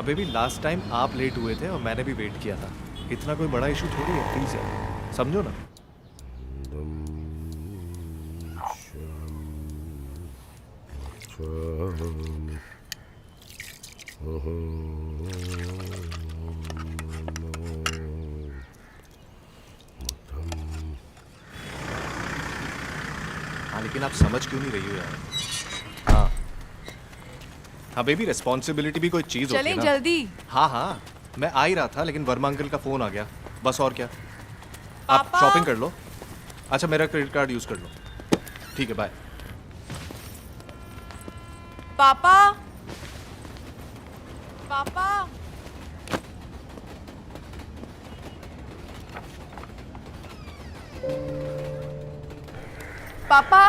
अबे भी last time आप लेट हुए थे और मैंने भी वेट किया था। इतना कोई बड़ा इशू थोड़ी है, प्लीज यार समझो ना। हाँ लेकिन आप समझ क्यों नहीं रही हो यार। हाँ हाँ बेबी, रिस्पॉन्सिबिलिटी भी कोई चीज होती है चलें ना। जल्दी। हाँ हाँ मैं आ ही रहा था, लेकिन वर्मा अंकल का फोन आ गया, बस और क्या। आप पापा। शॉपिंग कर लो। अच्छा मेरा क्रेडिट कार्ड यूज कर लो। ठीक है बाय। पापा पापा पापा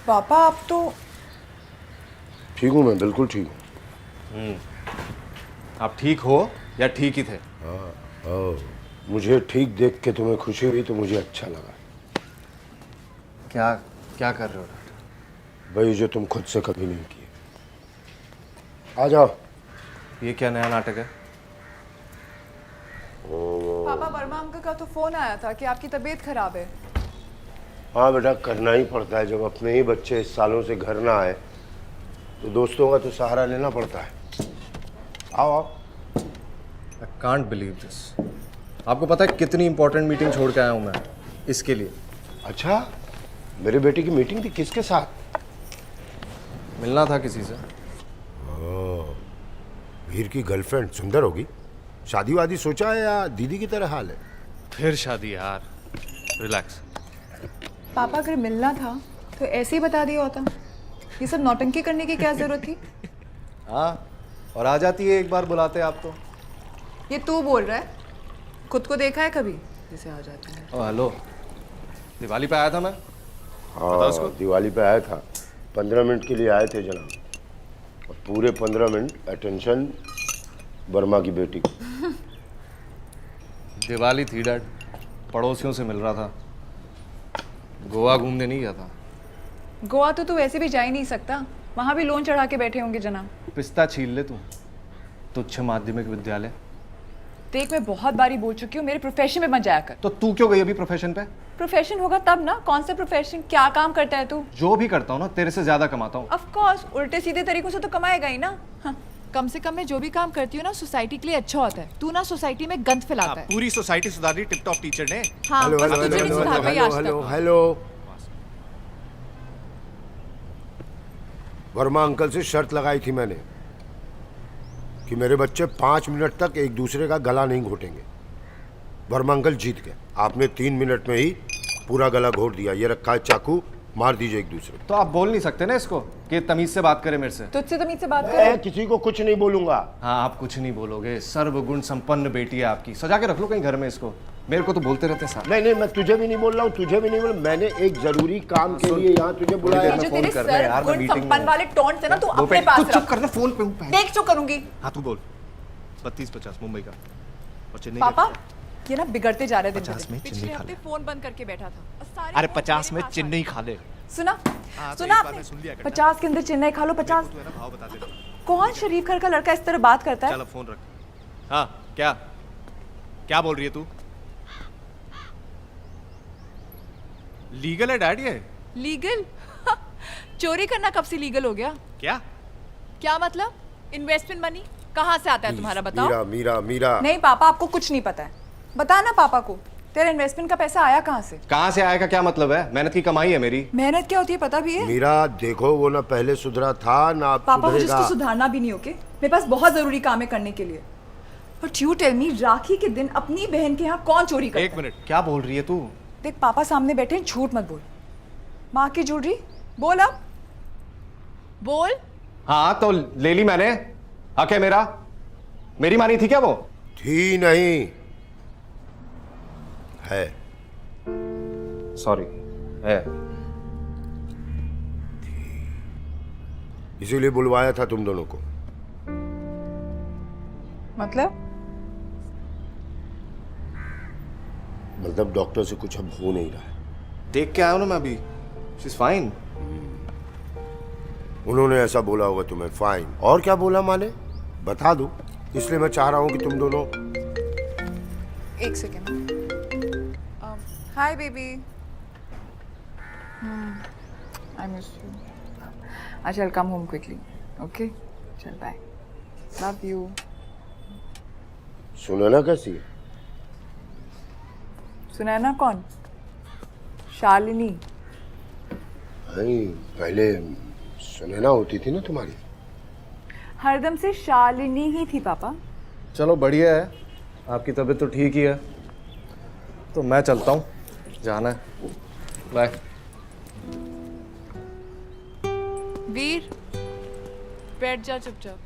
पापा आप तो ठीक हूँ, मैं बिल्कुल ठीक हूँ। आप ठीक हो या ठीक ही थे? मुझे ठीक देख के तुम्हें खुशी हुई तो मुझे अच्छा लगा। क्या क्या कर रहे हो डॉक्टर? भाई जो तुम खुद से कभी नहीं किए। आ जाओ। ये क्या नया नाटक है? पापा वर्मा अंकल का तो फोन आया था कि आपकी तबीयत खराब है। हाँ बेटा, करना ही पड़ता है। जब अपने ही बच्चे इस सालों से घर ना आए तो दोस्तों का तो सहारा लेना पड़ता है। आओ आओ। I can't believe this. आपको पता है कितनी इंपॉर्टेंट मीटिंग छोड़ के आया हूँ मैं इसके लिए। अच्छा, मेरे बेटे की मीटिंग थी, किसके साथ? मिलना था किसी से। वीर की गर्लफ्रेंड सुंदर होगी। शादी वादी सोचा है या दीदी की तरह हाल है? फिर शादी यार, रिलैक्स। पापा अगर मिलना था तो ऐसे ही बता दिया होता। ये सब नौटंकी करने की क्या जरूरत थी? हाँ और आ जाती है एक बार बुलाते आप तो। ये तू बोल रहा है? खुद को देखा है कभी जैसे आ जाती है? ओ हेलो, दिवाली पे आया था मैं। हाँ, दिवाली पे आया था। 15 मिनट के लिए आए थे जनाब, और पूरे 15 मिनट अटेंशन वर्मा की बेटी को। दिवाली थी डैड, पड़ोसियों से मिल रहा था। गोवा घूमने नहीं गया था। गोवा तो तू वैसे भी जा ही नहीं सकता, वहां भी लोन चढ़ा के बैठे होंगे जनाब। पिस्ता छील ले तू। तुच्छ माध्यमिक विद्यालय। देख मैं बहुत बारी बोल चुकी हूँ मेरे प्रोफेशन में मत जाया कर। तो तू क्यों गई अभी प्रोफेशन पे? प्रोफेशन होगा तब ना। कौन सा प्रोफेशन? क्या काम करता है तू? जो भी करता हूँ ना तेरे से ज्यादा कमाता हूँ। ऑफ कोर्स उल्टे सीधे तरीकों से तो कमाएगा ही ना। हाँ। कम से कम मैं जो भी काम करती हूँ ना सोसाइटी के लिए अच्छा होता है। तू ना सोसाइटी में गंद फैलाता है। पूरी सोसाइटी सुधारी टिप टॉप टीचर ने। हाँ, हेलो बस हेलो तुझे हेलो नहीं सुधार पाई आज हेलो तक। हेलो। वर्मा अंकल से शर्त लगाई थी मैंने कि मेरे बच्चे 5 मिनट तक एक दूसरे का गला नहीं घोटेंगे। वर्मा अंकल जीत गए। आपने 3 मिनट में ही पूरा गला घोट दिया। ये रखा है चाकू, मार दीजिए एक दूसरे को। तो आप बोल नहीं सकते ना इसको कि तमीज से बात करे मेरे से? तुझसे तमीज से बात मैं कर। किसी को कुछ नहीं बोलूंगा। हाँ आप कुछ नहीं बोलोगे। सर्वगुण संपन्न बेटी है आपकी, सजा के रख लो कहीं घर में इसको। मेरे को तो बोलते रहते हैं साहब। नहीं नहीं, मैं तुझे भी नहीं बोल रहा हूँ, तुझे भी नहीं बोल। मैंने एक जरूरी काम के लिए यहाँ तुझे बुलाया। जो फोन तेरे कर रहे हैं यार, मैं सर मीटिंग में संपन्न हूँ। वाले टोंट है ना तू वो अपने पे- पास तू चुप रख। करना, फोन पे हूँ। देख चुप करूंगी। हाँ तू बोल। 32-50 मुंबई का और चेन्नई पापा का। ये ना बिगड़ते जा रहे दिन 50 में पिछले चेन्नई खा हफ्ते ले। फोन बंद करके बैठा था और सारे अरे फोन 50 मेरे में पास चेन्नई खा ले। सुना हाँ, तो सुना एक बार आपने? में सुन लिया करना। 50 के अंदर चेन्नई खा लो। 50 तू है ना भाव बता दे रहा। कौन शरीफ घर का लड़का इस तरह बात करता है? चल अब फोन रख। हाँ क्या क्या बोल रही है तू? लीगल है डैड ये? लीगल? चोरी करना कब से लीगल हो गया? क्या क्या मतलब? इन्वेस्टमेंट मनी कहाँ से आता है तुम्हारा? बताओ। मीरा मीरा मीरा। नहीं पापा आपको कुछ नहीं पता है। बता ना पापा को, तेरा इन्वेस्टमेंट का पैसा आया कहाँ से? कहाँ से आएगा क्या मतलब है? मेहनत की कमाई है मेरी। मेहनत क्या होती है पता भी है? मीरा देखो, वो ना पहले सुधरा था ना अब पापा मुझे सुधरेगा। उसको सुधारना भी नहीं। ओके मेरे पास बहुत जरूरी काम है करने के लिए। बट यू टेल मी, राखी के दिन अपनी बहन के यहाँ कौन चोरी करता है? एक मिनट, क्या बोल रही है तू? देख पापा सामने बैठे हैं, झूठ मत बोल। माँ की ज्वेलरी बोल अब बोल। हाँ तो ले ली मैंने। हक है मेरा। मेरी मानी थी क्या वो? थी नहीं है। सॉरी है। इसीलिए बुलवाया था तुम दोनों को। मतलब डॉक्टर से कुछ अब हो नहीं रहा है। देख के आया हूं ना मैं अभी, शी इज फाइन। उन्होंने ऐसा बोला होगा तुम्हें, फाइन। और क्या बोला माने, बता दो। इसलिए मैं चाह रहा हूं कि तुम दोनों। एक second. Hi baby. I miss you. I shall come home quickly. Okay, चल बाय। Love you. सुनैना कैसी है? सुनैना कौन? शालिनी। नहीं, पहले सुनैना होती थी ना तुम्हारी। हरदम से शालिनी ही थी पापा। चलो बढ़िया है, आपकी तबीयत तो ठीक ही है, तो मैं चलता हूँ, जाना है। बाय। वीर, बैठ जा चुपचाप।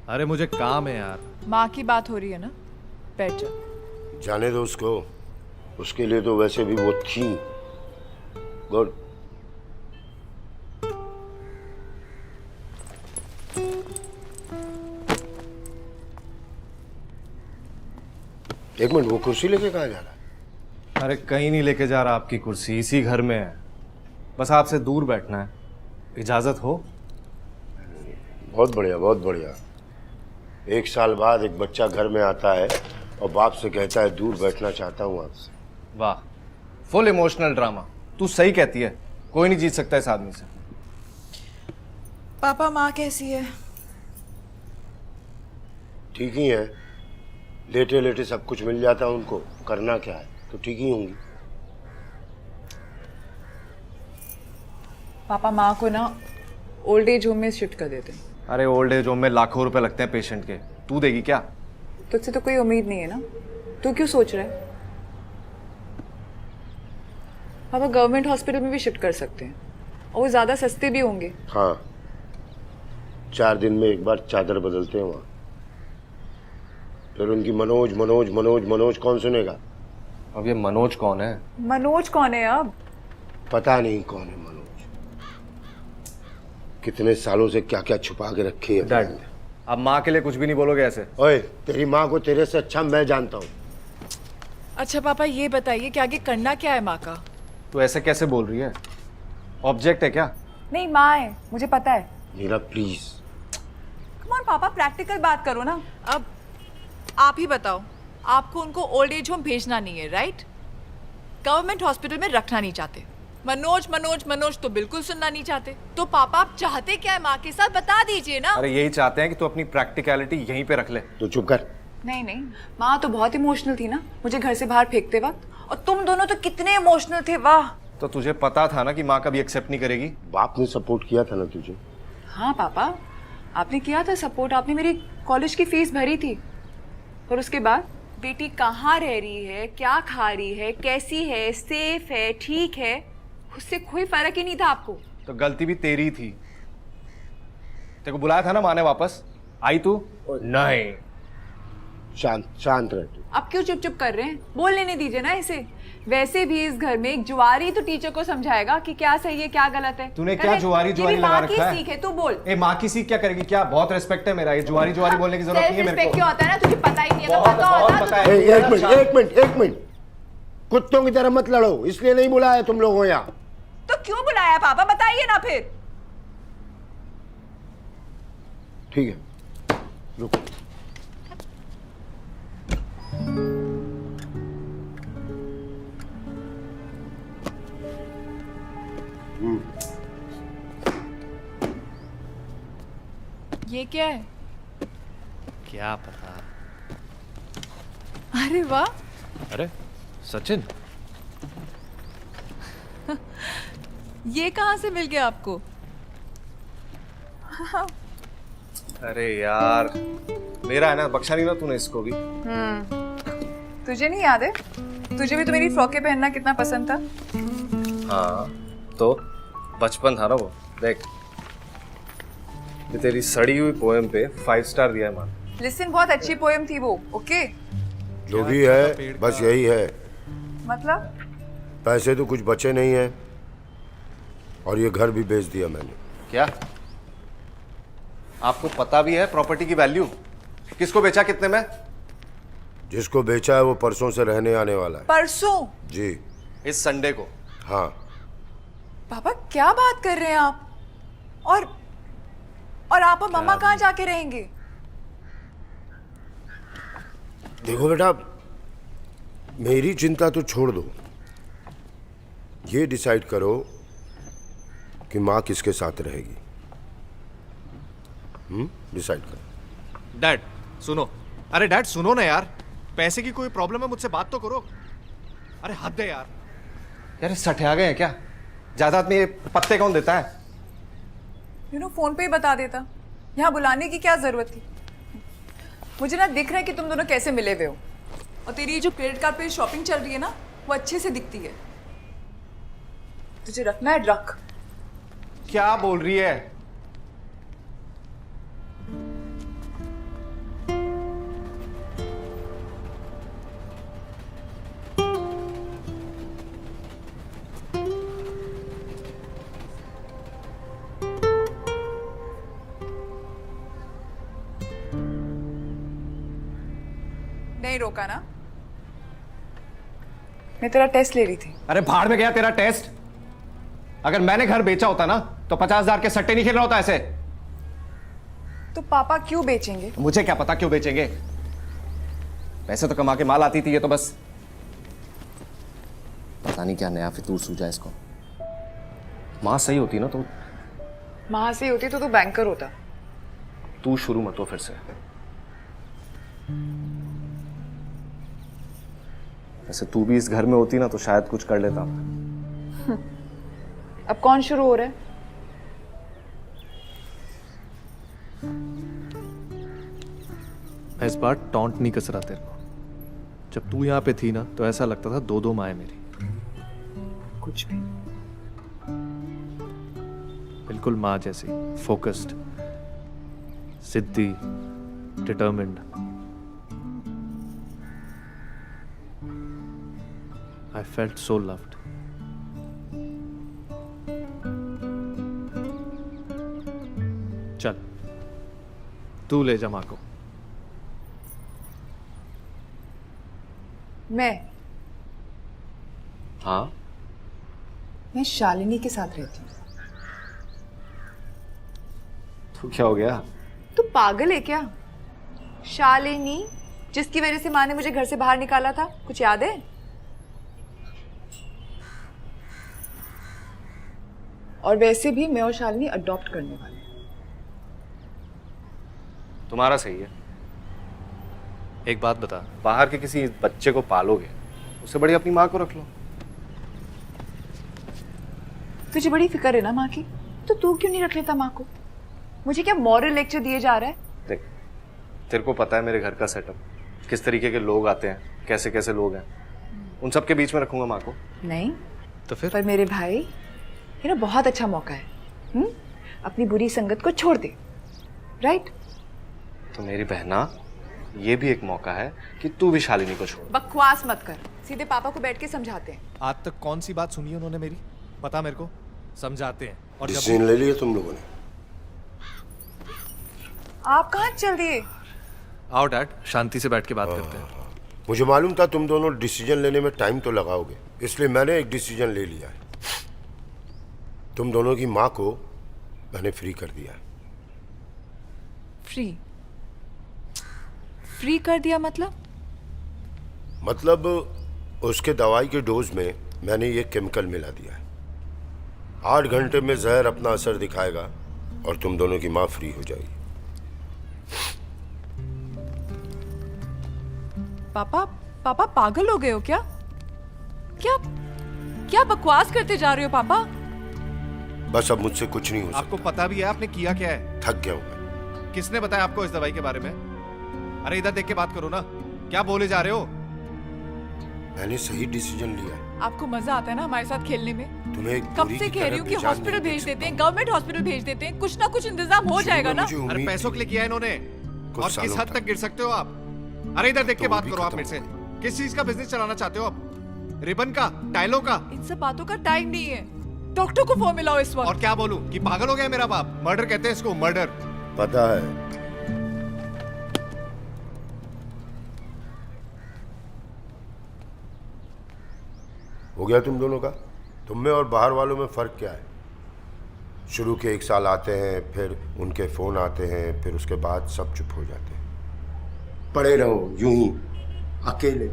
अरे मुझे काम है यार। माँ की बात हो रही है ना, बैठ जा। जाने दो उसको, उसके लिए तो वैसे भी वो थी। गुड। एक मिनट, वो कुर्सी लेके कहाँ जा रहा है? अरे कहीं नहीं लेके जा रहा, आपकी कुर्सी इसी घर में है, बस आपसे दूर बैठना है, इजाजत हो? बहुत बढ़िया, बहुत बढ़िया। 1 साल बाद एक बच्चा घर में आता है और बाप से कहता है दूर बैठना चाहता हूँ आपसे। वाह, फुल इमोशनल ड्रामा। तू सही कहती है, कोई नहीं जीत सकता इस आदमी से। पापा, माँ कैसी है? ठीक ही है, लेटे लेटे सब कुछ मिल जाता है उनको, करना क्या है, तो ठीक ही होंगी। पापा, माँ को ना ओल्ड एज होम में शिफ्ट कर देते हैं। अरे ओल्ड एज होम में लाखों रुपए लगते हैं पेशेंट के, तू देगी क्या? तुझसे तो कोई उम्मीद नहीं है ना, तू क्यों सोच रहा है? पापा, गवर्नमेंट हॉस्पिटल में भी शिफ्ट कर सकते हैं और वो ज़्यादा सस्ते भी होंगे। हाँ, 4 दिन में एक बार चादर बदलते हैं वहाँ। फिर उनकी मनोज मनोज मनोज मनोज कौन सुनेगा? अब ये मनोज कौन है? मनोज कौन है अब? पता नहीं कौन है मनोज। कितने सालों से क्या क्या छुपा के रखी है। डैड, अब माँ के लिए कुछ भी नहीं बोलोगे ऐसे? ओए, तेरी माँ को तेरे से अच्छा मैं जानता हूँ। अच्छा पापा, ये बताइए कि आगे करना क्या है माँ का? तू ऐसे कैसे बोल रही है? ऑब्जेक्ट है क्या? नहीं, माँ है, मुझे पता है। मीरा प्लीज। कम ऑन पापा, प्रैक्टिकल बात करो ना। अब आप ही बताओ, आपको उनको ओल्ड एज होम भेजना नहीं है, राइट? गवर्नमेंट हॉस्पिटल में रखना नहीं चाहते। मनोज मनोज मनोज तो बिल्कुल सुनना नहीं चाहते। तो पापा, आप चाहते क्या है माँ के साथ, बता दीजिए ना। अरे यही चाहते हैं कि तू अपनी प्रैक्टिकलिटी यहीं पे रख ले। तो चुप कर। नहीं नहीं, माँ तो बहुत इमोशनल थी ना मुझे घर से बाहर फेंकते वक्त, और तुम दोनों तो कितने इमोशनल थे, वाह। तो तुझे पता था ना कि माँ कभी एक्सेप्ट नहीं करेगी? बाप ने सपोर्ट किया था ना तुझे। हाँ पापा, आपने किया था सपोर्ट, आपने मेरी कॉलेज की फीस भरी थी। और उसके बाद बेटी कहाँ रह रही है, क्या खा रही है, कैसी है, सेफ है, ठीक है, उससे कोई फर्क ही नहीं था आपको। तो गलती भी तेरी थी। तेरे को बुलाया था ना माँ ने, वापस आई तू? नहीं। शांत शांत रह तू। अब क्यों चुप चुप कर रहे हैं? बोल लेने दीजिए ना इसे। वैसे भी इस घर में एक जुआरी तो टीचर को समझाएगा कि क्या सही है क्या गलत है। तूने क्या जुआरी जुआरी लगा रखा है? सीख है, तू बोल। ए, माँ की सीख क्या करेगी? क्या बहुत रिस्पेक्ट है मेरा, ये जुआरी जुआरी बोलने की जरूरत नहीं है मेरे को। क्या होता है ना, तुझे पता ही नहीं है। बहुत पता है। एक मिनट, कुत्तों की तरह मत लड़ो, इसलिए नहीं बुलाया तुम लोगों यहाँ। तो क्यों बुलाया पापा, बताइए ना फिर। ठीक है, रुको। ये क्या है? क्या पता। अरे वाह, अरे सचिन, ये कहाँ से मिल गया आपको? अरे यार मेरा है ना, बख्शा नहीं ना तूने इसको भी। तुझे नहीं याद है? तुझे भी तो मेरी फ्रॉकें पहनना कितना पसंद था। हाँ तो बचपन था ना वो। देख, ये तेरी सड़ी हुई पोएम पे 5 स्टार दिया है मान। लिसन, बहुत अच्छी पोएम थी वो, ओके? जो भी है बस यही है। मतलब? पैसे तो कुछ बचे नहीं है और ये घर भी बेच दिया मैंने। क्या? आपको पता भी है प्रॉपर्टी की वैल्यू? किसको बेचा, कितने में? जिसको बेचा है वो परसों से रहने आने वाला है। परसों? जी। इस संडे को। हाँ। पापा क्या बात कर रहे हैं आप? और आप और मम्मा कहाँ जाके रहेंगे? देखो बेटा, मेरी चिंता तो छोड़ दो, ये डिसाइड करो कि माँ किसके साथ रहेगी। डिसाइड करो। डैड सुनो, अरे डैड सुनो ना यार, पैसे की कोई प्रॉब्लम है मुझसे बात तो करो। अरे हद है यार। यार सठे आ गए हैं क्या? जायदाद में ये पत्ते कौन देता है? फोन पे ही बता देता, यहाँ बुलाने की क्या जरूरत थी? मुझे ना दिख रहा है कि तुम दोनों कैसे मिले हुए हो, और तेरी जो क्रेडिट कार्ड पे शॉपिंग चल रही है ना, वो अच्छे से दिखती है। तुझे रखना है रख। क्या बोल रही है? नहीं रोका ना? मैं तेरा टेस्ट ले रही थी। अरे भाड़ में गया तेरा टेस्ट। अगर मैंने घर बेचा होता ना तो 50,000 के सट्टे नहीं खेल रहा होता ऐसे। तो पापा क्यों बेचेंगे? मुझे क्या पता क्यों बेचेंगे। पैसे तो कमा के माल आती थी, ये तो बस पता नहीं क्या नया फितूर सूझा इसको। माँ सही होती ना तो। माँ से होती तो तू बैंकर होता। तू शुरू मत हो फिर से। वैसे तू भी इस घर में होती ना तो शायद कुछ कर लेता। अब कौन शुरू हो रहा है? मैं इस बार टॉन्ट नहीं कस रहा तेरे को। जब तू यहाँ पे थी ना तो ऐसा लगता था दो दो माएं मेरी। कुछ भी। बिल्कुल माँ जैसी, फोकस्ड, जिद्दी, determined. I felt so loved. चल तू ले जा माँ को। मैं हाँ मैं शालिनी के साथ रहती हूँ। तो क्या हो गया? तू पागल है क्या? शालिनी, जिसकी वजह से माँ ने मुझे घर से बाहर निकाला था, कुछ याद है? और वैसे भी मैं और शालिनी अडॉप्ट करने वाले हैं। तुम्हारा सही है। एक बात बता, बाहर के किसी बच्चे को पालोगे उससे बड़ी अपनी माँ को रख लो। तुझे बड़ी फिक्र है ना माँ की, तो तू क्यों नहीं रख लेता माँ को? मुझे क्या मॉरल लेक्चर दिए जा रहा है? देख, तेरे को पता है मेरे घर का सेटअप, किस तरीके के लोग आते हैं, कैसे कैसे लोग हैं। उन सब के बीच में रखूंगा माँ को? नहीं तो फिर? पर मेरे भाई, ये ना बहुत अच्छा मौका है। अपनी बुरी संगत को छोड़ दे, राइट? तो मेरी बहना, ये भी एक मौका है कि तू भी शालिनी को छोड़। बकवास मत कर, सीधे पापा को बैठ के समझाते हैं। आज तक कौन सी बात सुनी है उन्होंने मेरी? पता मेरे को। समझाते हैं। और डिसीजन ले लिया तुम लोगों ने? आप कहाँ चल दिए? आओ डैड, शांति से बैठ के बात करते हैं। मुझे मालूम था तुम दोनों डिसीजन लेने में टाइम तो लगाओगे, इसलिए मैंने एक डिसीजन ले लिया है। तुम दोनों की माँ को मैंने फ्री कर दिया है। फ्री? फ्री कर दिया मतलब? मतलब उसके दवाई के डोज में मैंने ये केमिकल मिला दिया है। 8 घंटे में जहर अपना असर दिखाएगा और तुम दोनों की माँ फ्री हो जाएगी। पापा पागल हो गए हो क्या? क्या क्या बकवास करते जा रहे हो पापा? बस अब मुझसे कुछ नहीं हो आपको सकता। पता भी है आपने किया क्या है? थक गया हूं मैं। किसने बताया आपको इस दवाई के बारे में? अरे इधर देख के बात करो ना, क्या बोले जा रहे हो? मैंने सही डिसीजन लिया है। आपको मजा आता है ना हमारे साथ खेलने में? तुम्हें एक कब बुरी से की कह रही तरह हूँ कि बेजान हॉस्पिटल नहीं भेज देख देते हैं, सकता। गवर्नमेंट हॉस्पिटल भेज देते हैं, कुछ ना कुछ इंतजाम हो शुरू जाएगा में ना। मुझे अरे उम्मीद पैसों थी। के लिए किया है इन्होंने। कुछ और किस सालों हद तक। तक गिर सकते हो आप? अरे इधर देख के तो वो बात भी करो आप खत्म मेरे से। हो गई। किस चीज का बिजनेस चलाना चाहते हो आप? रिबन का, टाइलों का? इन सब बातों का टाइम नहीं है। डॉक्टर को फोन मिलाओ इस और वक्त। क्या बोलूं कि पागल हो गया मेरा बाप? मर्डर कहते हैं इसको, मर्डर। पता है। हो गया तुम दोनों का? तुम में और बाहर वालों में फर्क क्या है? शुरू के 1 साल आते हैं, फिर उनके फोन आते हैं, फिर उसके बाद सब चुप हो जाते हैं। पड़े रहो यूं ही अकेले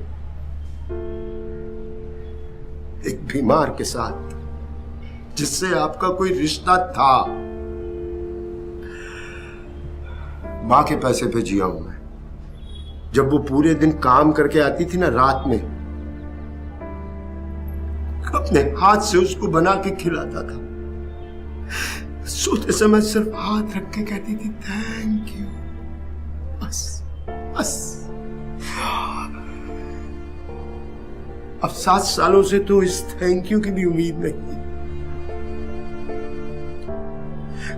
एक बीमार के साथ जिससे आपका कोई रिश्ता था। मां के पैसे पे जिया हूं मैं। जब वो पूरे दिन काम करके आती थी ना, रात में अपने हाथ से उसको बना के खिलाता था। सोते समय सिर्फ हाथ रख के कहती थी थैंक यू, बस बस। अब 7 सालों से तो इस थैंक यू की भी उम्मीद नहीं है।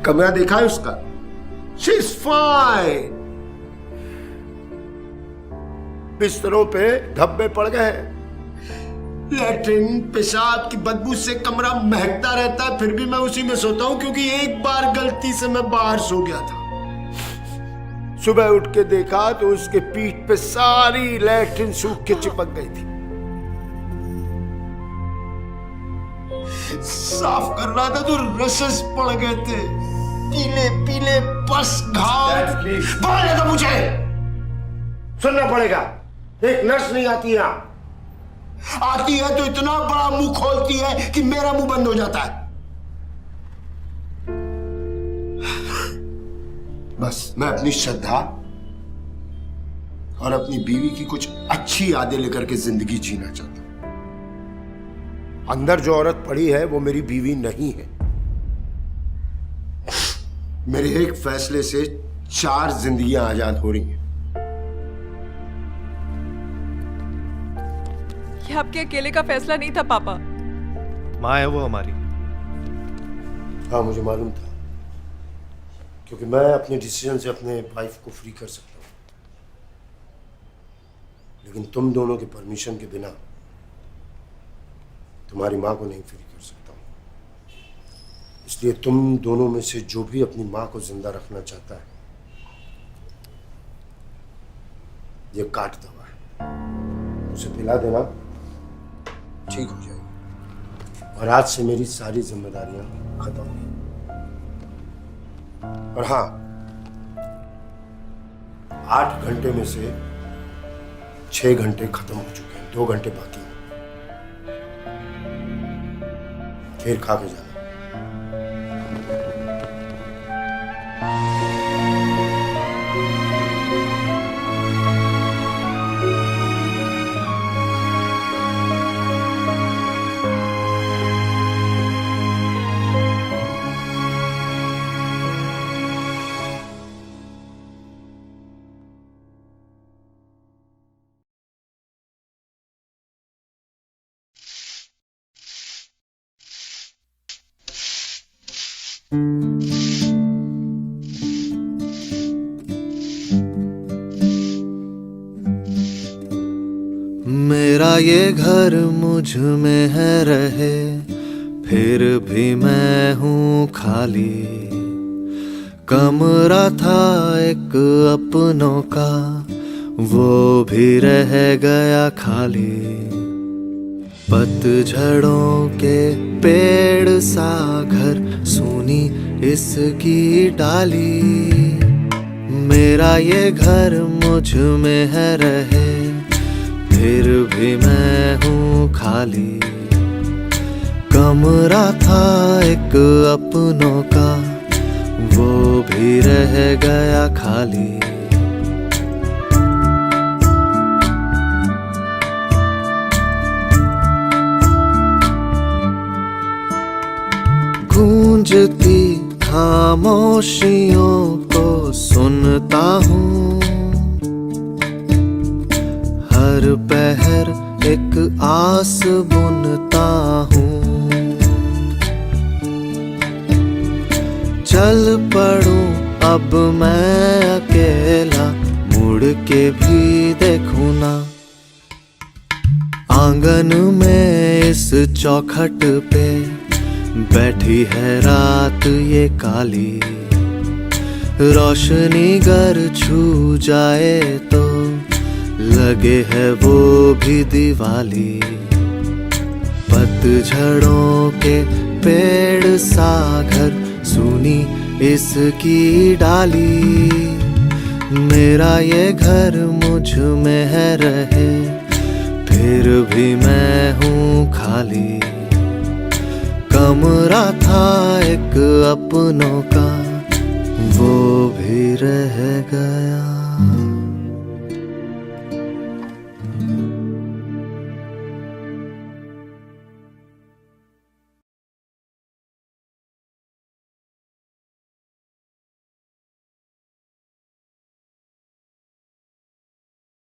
कमरा देखा है उसका? She is fine. बिस्तरों पे धब्बे पड़ गए हैं। लैट्रिन पेशाब की बदबू से कमरा महकता रहता है, फिर भी मैं उसी में सोता हूं क्योंकि एक बार गलती से मैं बाहर सो गया था। सुबह उठ के देखा तो उसके पीठ पे सारी लैट्रिन सूख के चिपक गई थी। साफ कर रहा था तो रसेस पड़ गए थे, पीले पीले बस घाव। बोलने दो मुझे, सुनना पड़ेगा। एक नर्स नहीं आती यहां, आती है तो इतना बड़ा मुंह खोलती है कि मेरा मुंह बंद हो जाता है। बस मैं अपनी श्रद्धा और अपनी बीवी की कुछ अच्छी यादें लेकर के जिंदगी जीना चाहता हूं। अंदर जो औरत पड़ी है वो मेरी बीवी नहीं है। मेरे एक फैसले से 4 जिंदगियां आजाद हो रही हैं। ये आपके अकेले का फैसला नहीं था पापा। माँ है वो हमारी। हाँ मुझे मालूम था, क्योंकि मैं अपने डिसीजन से अपने वाइफ को फ्री कर सकता हूँ, लेकिन तुम दोनों के परमिशन के बिना तुम्हारी माँ को नहीं फ्री कर सकता हूँ। इसलिए तुम दोनों में से जो भी अपनी माँ को जिंदा रखना चाहता है, ये काट दवा है, उसे पिला देना, ठीक हो जाएगी। और आज से मेरी सारी जिम्मेदारियां खत्म हुई। और हाँ, 8 घंटे में से 6 घंटे खत्म हो चुके हैं, 2 घंटे बाकी हैं। खीर खा के जाना। मेरा ये घर मुझ में है रहे, फिर भी मैं हूँ खाली। कमरा था एक अपनों का, वो भी रह गया खाली। पतझड़ों के पेड़ सा घर, सुनी इसकी डाली। मेरा ये घर मुझ में है रहे, फिर भी मैं हूँ खाली। कमरा था एक अपनों का, वो भी रह गया खाली। गूंजती खामोशियों को सुनता हूँ, हर पहर एक आस बुनता हूँ। चल पड़ूं अब मैं अकेला, मुड़ के भी देखूं ना। आंगन में इस चौखट पे बैठी है रात ये काली। रोशनी घर छू जाए तो लगे है वो भी दिवाली। पतझड़ों के पेड़ सा घर सुनी इसकी डाली। मेरा ये घर मुझ में है रहे फिर भी मैं हूँ खाली। कमरा था एक अपनों का वो भी रह गया।